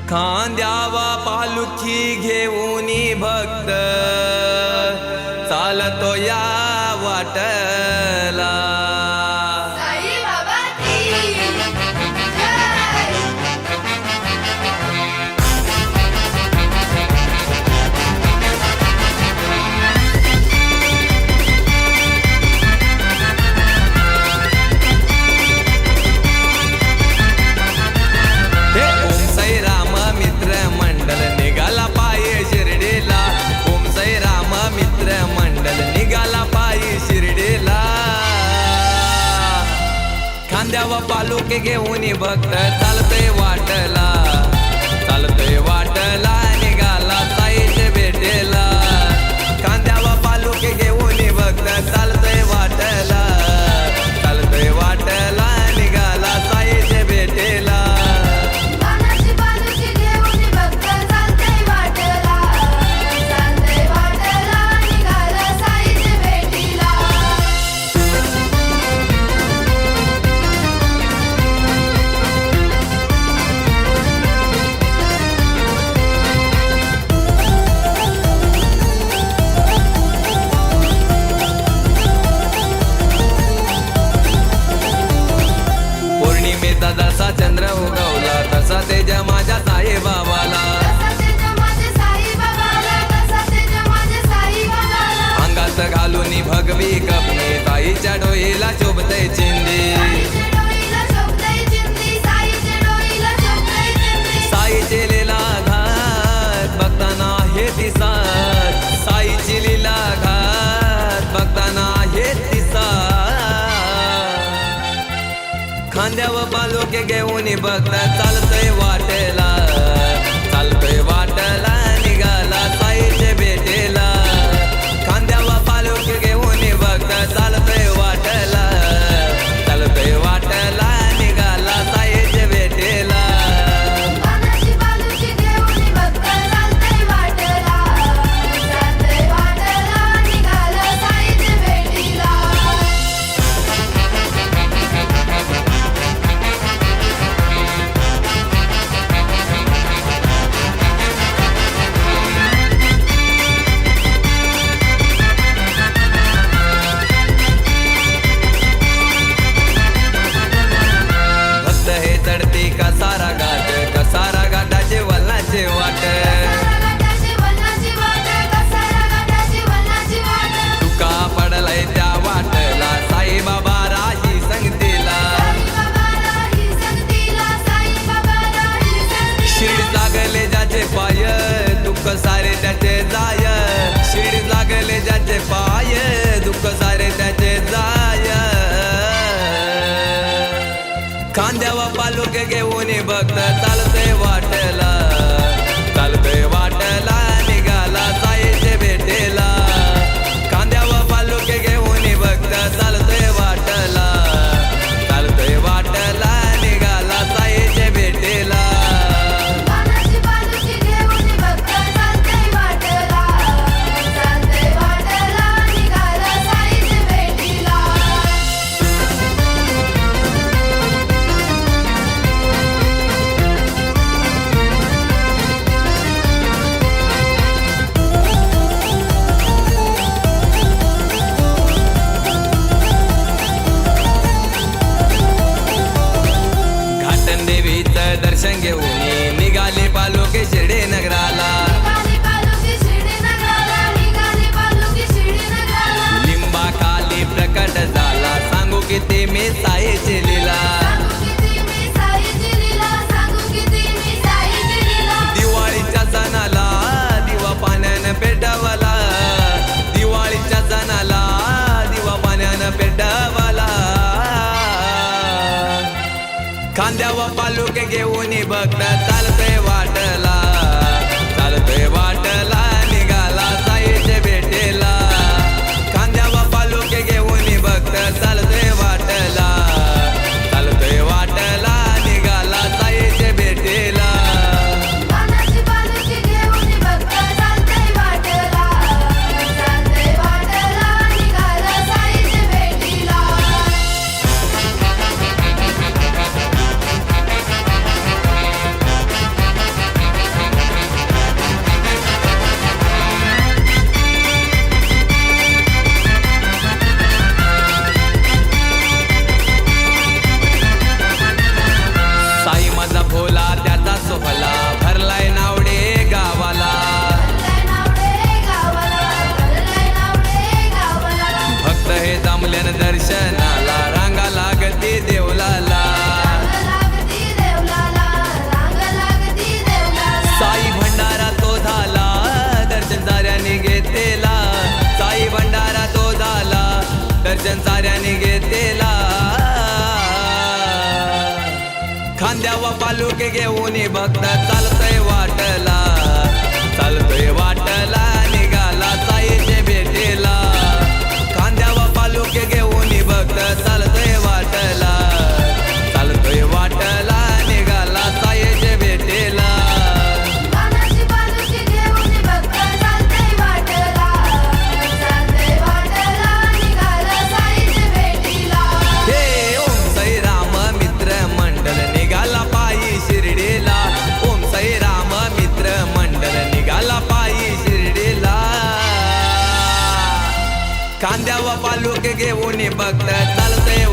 खांद्यावा पालुखी घेऊन भक्त चालतो या वाटला। खांद्यावा पालुके घेऊन भक्त चालतोय वाटला, चालतोय वाटला निघाला साईच्या भेटेला। खांद्यावा पालुके घेऊन भक्त चालतोय वाटला, चालतोय वाटला निघाला साईच्या भेटेला। जसा चंद्र उगवला तसा तेज माझ्या साईबाबाला, अंगात घालून भगवी कपनी ताईच्या डोईला शोभतय चिंदी। साईचे लीला घात बघताना हे दिसात, साईची लीला घात बघताना हे दिसात। खांद्यावर पालुके घेऊन भक्त चालतोय वाटला, चालतोय वाटला निघाला साईच्या भेटेला। खांद्यावर पालुके घेऊन भक्त चालतोय वाटला, चालतोय वाटला निघाला साईच्या भेटेला। कसारा घाट, कसारा घाटाचे वलनाचे वाट, तुका पडलाय त्या वाटला साईबाबा राही संगतीला। शिड लागले ज्याचे पाय दुःख सारे त्याचे जाय, शिड लागले ज्याचे पाय दुःख सारे त्याचे जाय। खांद्यावा पालुके घेऊन भक्त चालतोय वाटला, चालतोय वाटला निघाला साईच्या भेटेला। खांद्यावा पालुके घेऊन भक्त चालतोय वाटला, चालतोय वाटला निघाला साईच्या भेटेला। दर्शन घेऊन निघाले पालुके शिर्डी नगराला, लिंबा खाली प्रकट झाला सांगू किती मी साईची लीला। दिवाळीच्या सणाला दिवा पाण्यानं पेटवला, दिवाळीच्या सणाला दिवा पाण्यानं पेटवला। खांद्यावर पालुके घेऊन भक्त चालतोय वाटला, चालतोय वाटला निघाला साईच्या भेटेला। खांद्यावर पालुके घेऊन भक्त चालतोय वाटला, चालतोय वाटला निघाला साईच्या भेटेला। पालुक घेऊन भक्त चालतोय वाटला, चालतोय वाटला, निघाला साईच्या भेटीला. खांद्यावर पालुक घेऊन भक्त चालतोय वाटला, चालतोय वाटला, निघाला साईच्या भेटीला. कानाची पालखी घेऊन भक्त चालतंय वाटला, चालतंय वाटला, निघाला साईच्या भेटीला. हे ओम साई राम मित्र मंडळ निघाला पायी शिर्डीला, ओम साई राम मित्र मंडळ निघाला पायी शिर्डीला. खांद्यावर पालुक घेऊन भक्त चालतंय